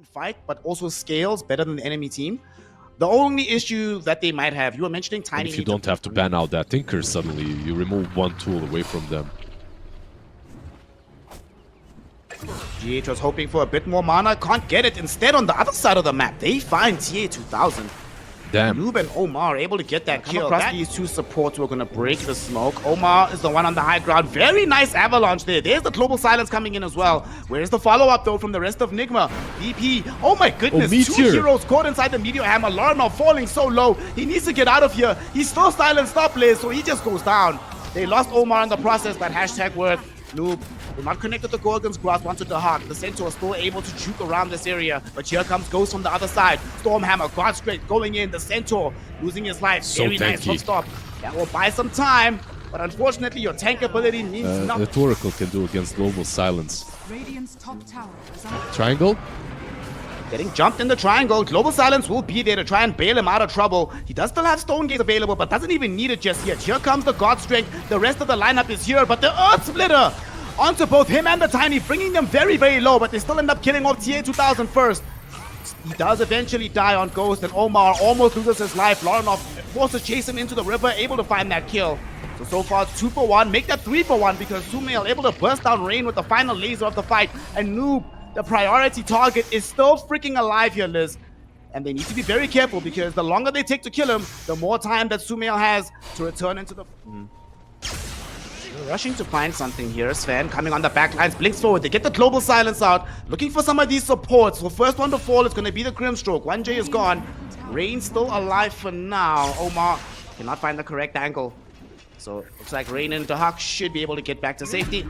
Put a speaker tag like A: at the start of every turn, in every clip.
A: fight, but also scales better than the enemy team. The only issue that they might have, you were mentioning Tiny.
B: And if you don't have to ban out that Tinker suddenly, you remove one tool away from them.
A: GH was hoping for a bit more mana, can't get it. Instead, on the other side of the map, they find TA2000.
B: Damn.
A: Noob and Omar are able to get that kill. Across these two supports who are going to break the smoke. Omar is the one on the high ground. Very nice avalanche there. There's the global silence coming in as well. Where's the follow-up though from the rest of Nigma? VP, oh my goodness, two heroes caught inside the Meteor Hammer. Larinov falling so low. He needs to get out of here. He's still silent stop plays, so he just goes down. They lost Omar in the process, but hashtag worth. Noob will not connect with the Gorgon's grasp onto the Hawk. The Centaur is still able to juke around this area, but here comes Ghost from the other side. Stormhammer, God straight going in. The Centaur losing his life.
B: So
A: very nice hook stop. That will buy some time, but unfortunately your tank ability means nothing.
B: That Oracle can do against global silence.
C: Radiant's top tower is on.
B: Triangle.
A: Getting jumped in the triangle. Global silence will be there to try and bail him out of trouble. He does still have Stone Gate available, but doesn't even need it just yet. Here comes the God Strength. The rest of the lineup is here, but the Earth Splitter onto both him and the Tiny, bringing them very, very low, but they still end up killing off TA2000 first. He does eventually die on Ghost, and Omar almost loses his life. Larinov forces to chase him into the river, able to find that kill. So far it's 2 for 1. Make that 3 for 1 because Sumail able to burst down Rain with the final laser of the fight. And Noob, the priority target, is still freaking alive here, Liz. And they need to be very careful because the longer they take to kill him, the more time that Sumail has to return into the... They're rushing to find something here. Sven coming on the back lines, blinks forward. They get the global silence out, looking for some of these supports. The first one to fall is going to be the Grimstroke. 1J is gone. Rain still alive for now. Omar cannot find the correct angle. So looks like Rain and Dahak should be able to get back to safety.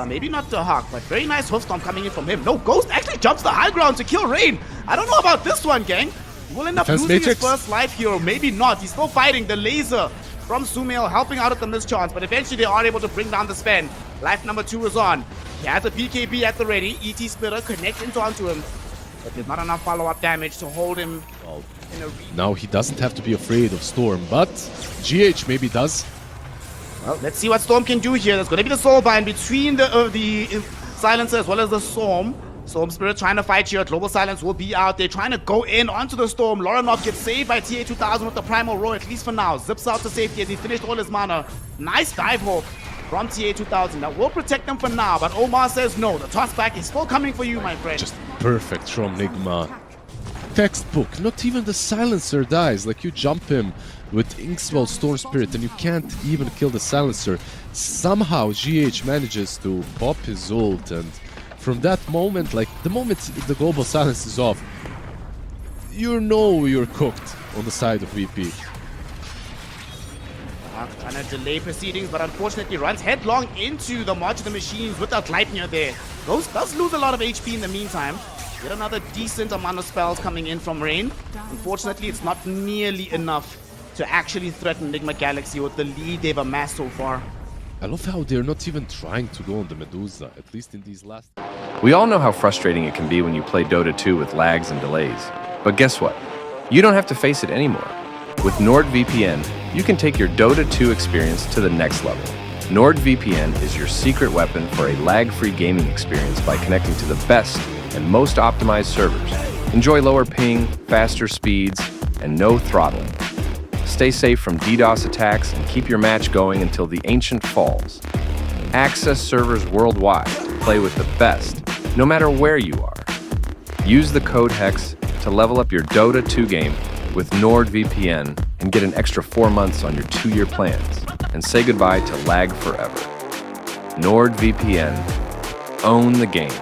A: Maybe not Dahak, but very nice hoofstomp coming in from him. No, Ghost actually jumps the high ground to kill Rain. I don't know about this one, gang. He will end up losing his first life here, or maybe not. He's still fighting. The laser from Sumail helping out at the mischance, but eventually they are able to bring down the Sven. Life number 2 is on. He has a BKB at the ready. ET Splitter connecting onto him, but there's not enough follow-up damage to hold him in a...
B: Now he doesn't have to be afraid of Storm, but GH maybe does.
A: Well, let's see what Storm can do here. There's going to be the Soulbind between the Silencer as well as the Storm. Storm Spirit trying to fight here. Global Silence will be out. They're trying to go in onto the Storm. Larinov gets saved by TA2000 with the Primal Roar, at least for now. Zips out to safety as he finished all his mana. Nice dive hawk from TA2000. That will protect them for now, but Omar says no. The toss back is still coming for you, my friend.
B: Just perfect from Nigma. Textbook. Not even the Silencer dies. Like, you jump him with Inkswell Storm Spirit and you can't even kill the Silencer. Somehow GH manages to pop his ult, and from that moment, like the moment the global silence is off, you know you're cooked on the side of VP.
A: Trying to delay proceedings, but unfortunately runs headlong into the March of the Machines without Gleipnir there. Ghost does lose a lot of HP in the meantime. Get another decent amount of spells coming in from Rain. Unfortunately, it's not nearly enough to actually threaten Nigma Galaxy with the lead they've amassed so far.
B: I love how they're not even trying to go on the Medusa, at least in these last...
D: We all know how frustrating it can be when you play Dota 2 with lags and delays. But guess what? You don't have to face it anymore. With NordVPN, you can take your Dota 2 experience to the next level. NordVPN is your secret weapon for a lag-free gaming experience by connecting to the best and most optimized servers. Enjoy lower ping, faster speeds, and no throttling. Stay safe from DDoS attacks and keep your match going until the Ancient falls. Access servers worldwide to play with the best, no matter where you are. Use the code HEX to level up your Dota 2 game with NordVPN and get an extra 4 months on your 2-year plans. And say goodbye to lag forever. NordVPN. Own the game.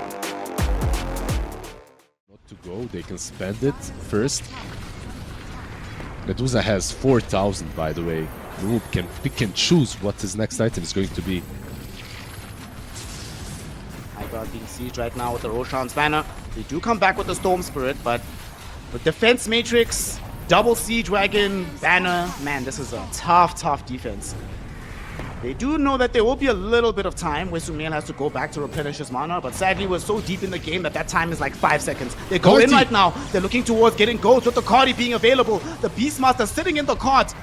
B: Not to go, they can spend it first. Medusa has 4,000, by the way. Noob can pick and choose what his next item is going to be.
A: Hyper being sieged right now with the Roshan's banner. They do come back with the Storm Spirit, but with Defense Matrix, double Siege Wagon, banner, man, this is a tough, tough defense. They do know that there will be a little bit of time where Sumail has to go back to replenish his mana, but sadly we're so deep in the game that time is like 5 seconds. They go in right now. They're looking towards getting gold with the Cardi being available. The Beastmaster sitting in the cart,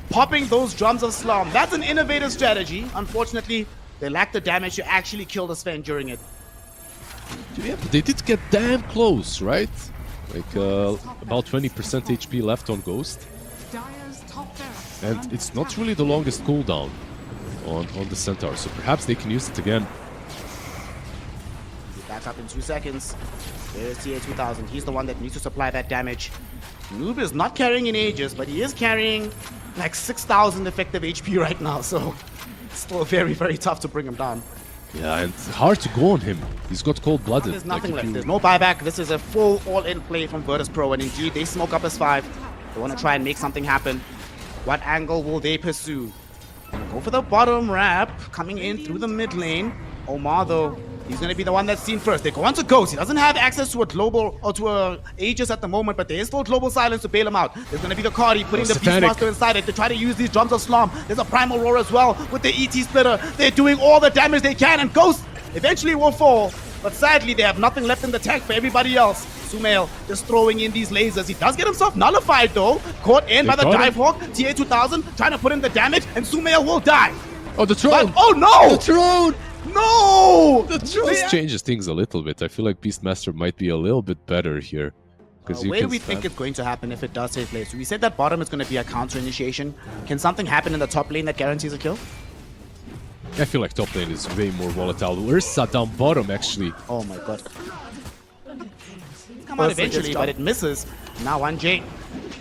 A: popping those drums of Slum. That's an innovative strategy. Unfortunately, they lack the damage to actually kill the Sven during it.
B: Yeah, but they did get damn close, right? Like about 20% HP left on Ghost.
C: Dire's top barracks are
B: And
C: under
B: it's not
C: attack.
B: really the longest cooldown on the Centaur, so perhaps they can use it again.
A: He's back up in 2 seconds. There's TA2000. He's the one that needs to supply that damage. Noob is not carrying in Aegis, but he is carrying like 6,000 effective HP right now, so it's still very, very tough to bring him down.
B: Yeah, and hard to go on him. He's got cold-blooded.
A: There's nothing
B: if
A: left.
B: you-
A: There's no buyback. This is a full all-in play from Virtus.pro, and indeed, they smoke up as 5. They want to try and make something happen. What angle will they pursue? Go for the bottom wrap, coming in through the mid lane. Omar, though, he's going to be the one that's seen first. They go on to Ghost. He doesn't have access to a global or to a Aegis at the moment, but there is still global silence to bail him out. There's going to be the Cardi putting the
B: Satanic.
A: Beastmaster inside it to try to use these drums of Slum. There's a Primal Roar as well with the ET Splitter. They're doing all the damage they can, and Ghost eventually will fall. But sadly, they have nothing left in the tank for everybody else. Sumail just throwing in these lasers. He does get himself nullified though. Caught in by the
B: got him.
A: Dive Hawk. TA2000 trying to put in the damage, and Sumail will die.
B: Oh, the
A: But,
B: throne!
A: oh no!
B: The throne!
A: No!
B: This changes things a little bit. I feel like Beastmaster might be a little bit better here. Because
A: Where do we think it's going to happen if it does take place? We said that bottom is going to be a counter initiation. Can something happen in the top lane that guarantees a kill?
B: I feel like top lane is way more volatile. Ursa down bottom, actually.
A: Oh my god. Come on eventually, but it misses. Now 1J.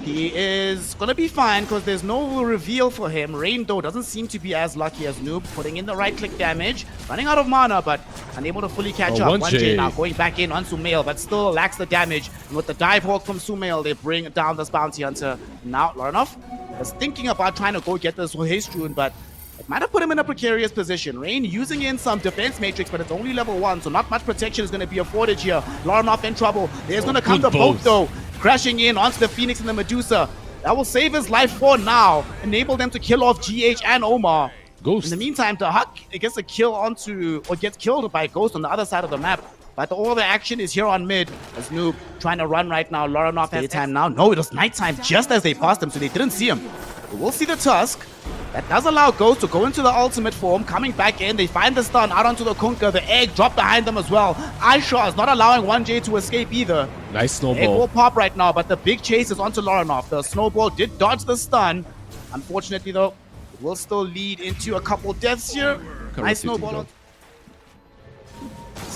A: He is gonna be fine because there's no reveal for him. Rain though doesn't seem to be as lucky as Noob, putting in the right click damage, running out of mana, but unable to fully catch
B: Oh,
A: up.
B: 1J.
A: 1J now going back in on Sumail, but still lacks the damage. And with the dive hawk from Sumail, they bring down this bounty hunter. Now Laranov is thinking about trying to go get this haste rune, but it might have put him in a precarious position. Rain using in some defense matrix, but it's only level 1, so not much protection is going to be afforded here. Laranov in trouble. There's going to come the
B: good
A: boat
B: both.
A: though, crashing in onto the Phoenix and the Medusa. That will save his life for now, enable them to kill off GH and Omar.
B: Ghost.
A: In the meantime, Dahak gets a kill onto, or gets killed by Ghost on the other side of the map. But all the action is here on mid, as Noob trying to run right now. Laranov has daytime now. No, it was nighttime just as they passed him, so they didn't see him. But we'll see the Tusk. That does allow Ghost to go into the ultimate form, coming back in. They find the stun out onto the Kunkka. The egg dropped behind them as well. Aisha is not allowing 1J to escape either.
B: Nice
A: Egg will
B: snowball.
A: pop right now, but the big chase is onto Laranov. The snowball did dodge the stun. Unfortunately, though, it will still lead into a couple deaths here. Nice snowball. On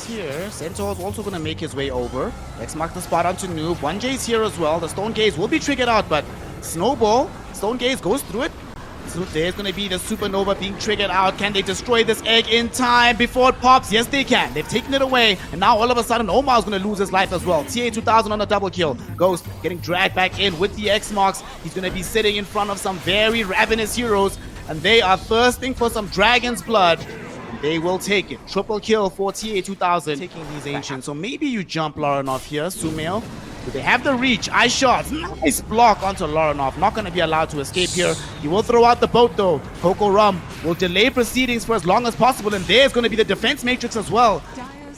A: here. Centaur is also going to make his way over. Let's mark the spot onto Noob. 1J's here as well. The Stone Gaze will be triggered out, but Snowball, Stone Gaze goes through it. So there's going to be the Supernova being triggered out. Can they destroy this egg in time before it pops? Yes, they can. They've taken it away. And now all of a sudden, Omar's going to lose his life as well. TA2000 on a double kill. Ghost getting dragged back in with the X marks. He's going to be sitting in front of some very ravenous heroes. And they are thirsting for some dragon's blood. They will take it. Triple kill for TA2000. Taking these ancients. So maybe you jump Laranov here, Sumail. Do they have the reach? Eye shots. Nice block onto Laranov. Not going to be allowed to escape here. He will throw out the boat though. Coco Rum will delay proceedings for as long as possible. And there's going to be the defense matrix as well.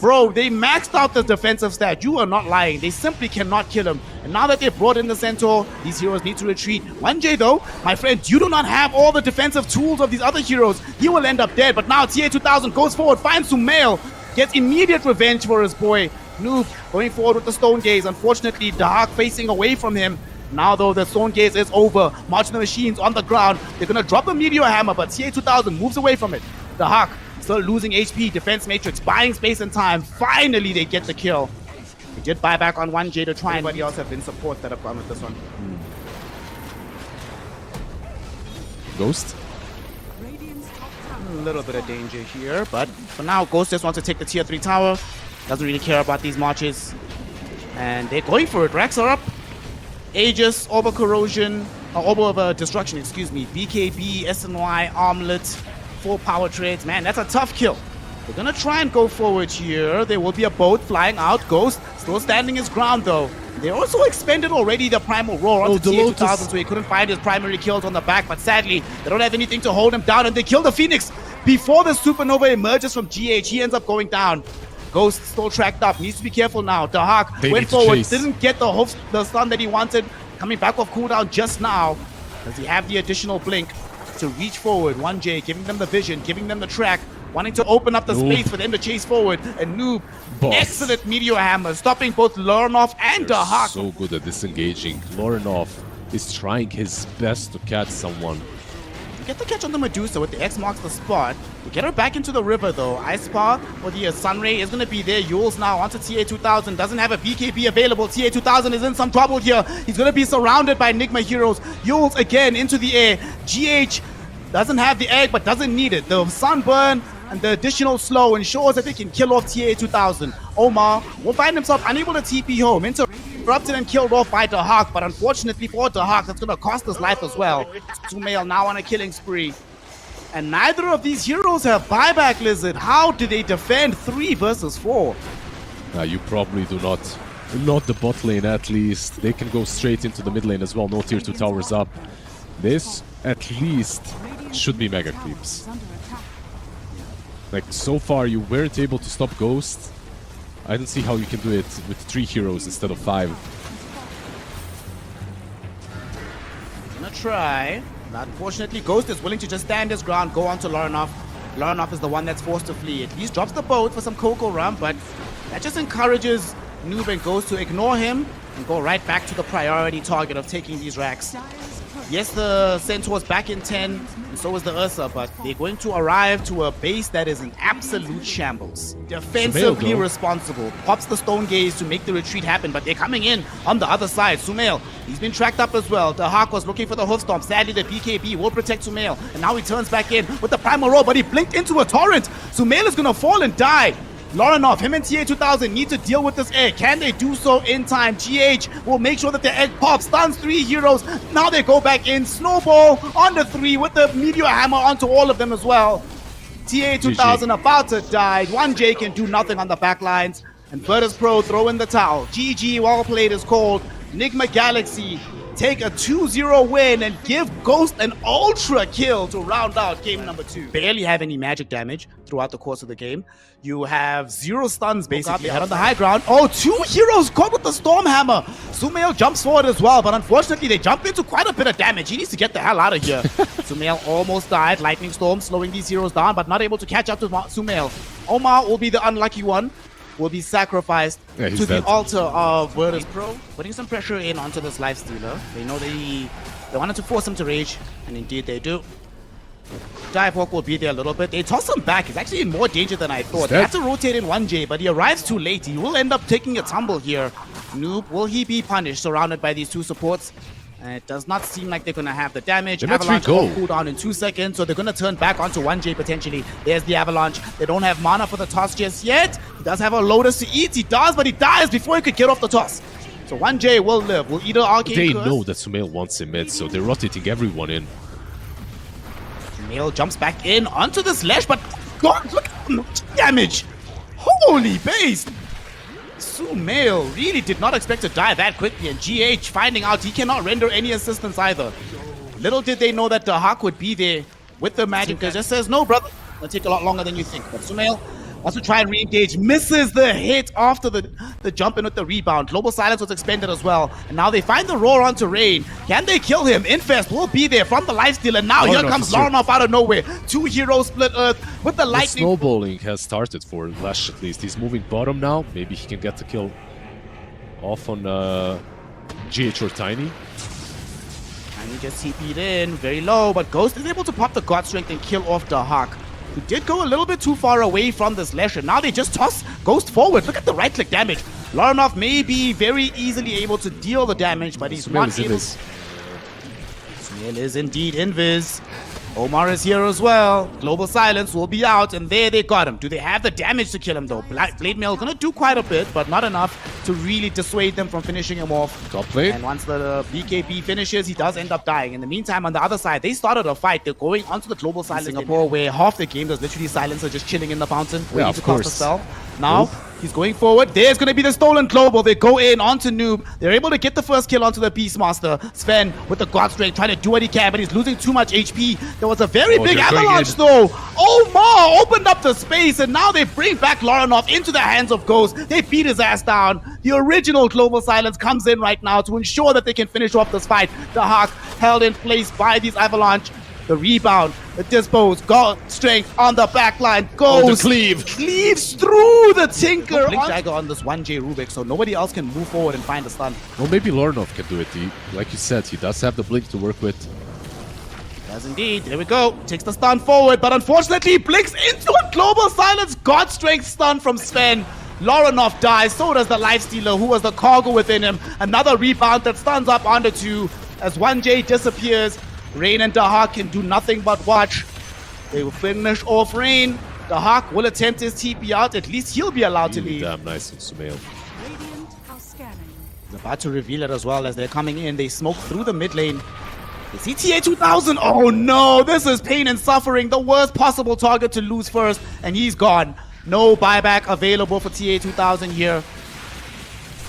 A: Bro, they maxed out the defensive stat. You are not lying. They simply cannot kill him. And now that they brought in the Centaur, these heroes need to retreat. 1J though, my friend, you do not have all the defensive tools of these other heroes. He will end up dead. But now TA2000 goes forward, finds Sumail, gets immediate revenge for his boy. Noob going forward with the Stone Gaze. Unfortunately, Dark facing away from him. Now though, the Stone Gaze is over. Marching the Machines on the ground. They're going to drop the Meteor Hammer, but TA2000 moves away from it. The Hawk still losing HP, defense matrix, buying space and time. Finally, they get the kill. They did buy back on 1J to try. Anybody else have been support that have gone with this one?
B: Ghost.
C: Radiant's top tower.
A: A little bit of danger here, but for now, Ghost just wants to take the tier 3 tower. Doesn't really care about these marches. And they're going for it. Racks are up. Aegis, Orb of Corrosion, Orb of Destruction, excuse me. BKB, SNY, Armlet, 4 power trades. Man, that's a tough kill. They're gonna try and go forward here. There will be a boat flying out. Ghost still standing his ground though. They also expended already the Primal Roar onto
B: the
A: TA2000,
B: Lotus.
A: so he couldn't find his primary kills on the back. But sadly, they don't have anything to hold him down, and they kill the Phoenix before the Supernova emerges from GH. He ends up going down. Ghost still tracked up. Needs to be careful now. The Hawk
B: They
A: went
B: need to
A: forward.
B: chase.
A: Didn't get the stun that he wanted. Coming back off cooldown just now. Does he have the additional blink to reach forward? 1J giving them the vision, giving them the track. wanting to open up the
B: Noob.
A: space for them to chase forward. And Noob,
B: Boss.
A: excellent Meteor Hammer, stopping both Lornoff and
B: They're
A: Dahak.
B: so good at disengaging. Lorinov is trying his best to catch someone.
A: Get the catch on the Medusa with the X marks the spot. To get her back into the river though. Ice Paw for the Sunray is going to be there. Yules now onto TA2000. Doesn't have a BKB available. TA2000 is in some trouble here. He's going to be surrounded by Nigma heroes. Yules again into the air. GH doesn't have the egg but doesn't need it. The Sunburn and the additional slow ensures that they can kill off TA2000. Omar will find himself unable to TP home. Interrupted and killed off by Dahak, but unfortunately for Dahak, that's going to cost his life as well. Sumail now on a killing spree. And neither of these heroes have buyback, Lizard. How do they defend 3 versus 4?
B: You probably do not. Not the bot lane at least. They can go straight into the mid lane as well. No tier 2 towers up. This at least should be mega creeps.
C: Under attack.
B: Like so far you weren't able to stop Ghost. I don't see how you can do it with 3 heroes instead of 5.
A: Gonna try. But unfortunately, Ghost is willing to just stand his ground, go on to Lorinoff. Lorinoff is the one that's forced to flee. At least drops the boat for some Coco Rum, but that just encourages Noob and Ghost to ignore him and go right back to the priority target of taking these racks.
C: Dire's push.
A: Yes, the Centaur's back in 10, and so is the Ursa, but they're going to arrive to a base that is in absolute shambles. Defensively
B: Sumail,
A: responsible. Pops the Stone Gaze to make the retreat happen, but they're coming in on the other side. Sumail, he's been tracked up as well. Dahak was looking for the Hoof Stomp. Sadly, the BKB will protect Sumail, and now he turns back in with the Primal Roar, but he blinked into a torrent. Sumail is going to fall and die. Lorinov, him and TA2000 need to deal with this egg. Can they do so in time? GH will make sure that the egg pops, stuns 3 heroes. Now they go back in. Snowball on the 3 with the Meteor Hammer onto all of them as well. TA2000 about to die. 1J can do nothing on the back lines. And Virtus.pro throw in the towel. GG, well played is called. Nigma Galaxy take a 2-0 win and give Ghost an ultra kill to round out game number 2. Barely have any magic damage throughout the course of the game. You have 0 stuns basically out on the high ground. Oh, 2 heroes caught with the Storm Hammer. Sumail jumps forward as well, but unfortunately they jump into quite a bit of damage. He needs to get the hell out of here. Sumail almost died. Lightning Storm slowing these heroes down, but not able to catch up to Sumail. Omar will be the unlucky one. Will be sacrificed to the altar of Virtus.pro. Putting some pressure in onto this lifestealer. They know they wanted to force him to rage, and indeed they do. Divehawk will be there a little bit. They toss him back. He's actually in more danger than I thought. They had to rotate in 1J, but he arrives too late. He will end up taking a tumble here. Noob, will he be punished surrounded by these 2 supports? And it does not seem like they're going to have the damage. Avalanche will cool down in 2 seconds, so they're going to turn back onto 1J potentially. There's the Avalanche. They don't have mana for the toss just yet. He does have a Lotus to eat. He does, but he dies before he could get off the toss. So 1J will live. Will either Arcane
B: They
A: Curse.
B: know that Sumail wants him mid, so they're rotating everyone in.
A: Sumail jumps back in onto the slash, but God, look at the damage. Holy base. Sumail really did not expect to die that quickly, and GH finding out he cannot render any assistance either. Little did they know that Dahak would be there with the magic, because just says, no, brother, it'll take a lot longer than you think. But Sumail wants to try and re-engage, misses the hit after the jump in with the rebound. Global Silence was expended as well, and now they find the roar onto Rain. Can they kill him? Infest will be there from the lifesteal, and now here comes Lorinoff out of nowhere. 2 heroes split earth with the lightning.
B: The snowballing has started for Lash at least. He's moving bottom now. Maybe he can get the kill off on GH or Tiny.
A: And he just TP'd in very low, but Ghost is able to pop the God Strength and kill off Dahak, who did go a little bit too far away from this Lash, and now they just toss Ghost forward. Look at the right-click damage. Lorinoff may be very easily able to deal the damage, but he's not able. Sumail is indeed invis. Omar is here as well. Global Silence will be out, and there they got him. Do they have the damage to kill him, though? Blade Mail gonna do quite a bit, but not enough to really dissuade them from finishing him off.
B: Top plate.
A: And once the BKB finishes, he does end up dying. In the meantime, on the other side, they started a fight. They're going onto the Global Silence Singapore, where half the game there's literally Silencer just chilling in the fountain, waiting to cast a spell. Now, he's going forward. There's going to be the stolen global. They go in onto Noob. They're able to get the first kill onto the Beastmaster. Sven with the God Strength trying to do what he can, but he's losing too much HP. There was a very big avalanche though. Omar opened up the space, and now they bring back Lorinoff into the hands of Ghost. They beat his ass down. The original Global Silence comes in right now to ensure that they can finish off this fight. Dahak held in place by these avalanche. The rebound, the dispose, God strength on the back line, goes, cleaves through the Tinker. Blink Dagger on this 1J Rubik, so nobody else can move forward and find the stun.
B: Well, maybe Lorinov can do it. Like you said, he does have the blink to work with.
A: Does indeed. There we go. Takes the stun forward, but unfortunately blinks into a global silence. God strength stun from Sven. Lorinov dies, so does the Lifestealer, who was the cargo within him. Another rebound that stuns up onto 2 as 1J disappears. Rain and Dahak can do nothing but watch. They will finish off Rain. Dahak will attempt his TP out. At least he'll be allowed to leave.
B: Damn nice on Sumail.
C: Radiant are scanning.
A: He's about to reveal it as well as they're coming in. They smoke through the mid lane. Is he TA 2000? Oh no, this is pain and suffering. The worst possible target to lose first, and he's gone. No buyback available for TA 2000 here.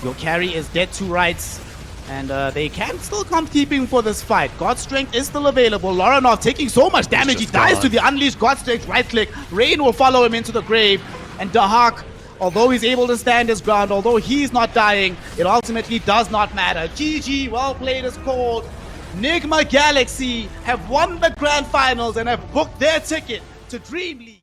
A: Your carry is dead to rights, and they can still come keeping for this fight. God Strength is still available. Lorinov taking so much damage. He dies to the Unleashed God Strength right click. Rain will follow him into the grave, and Dahak, although he's able to stand his ground, although he's not dying, it ultimately does not matter. GG, well played is called. Nigma Galaxy have won the grand finals and have booked their ticket to DreamLeague.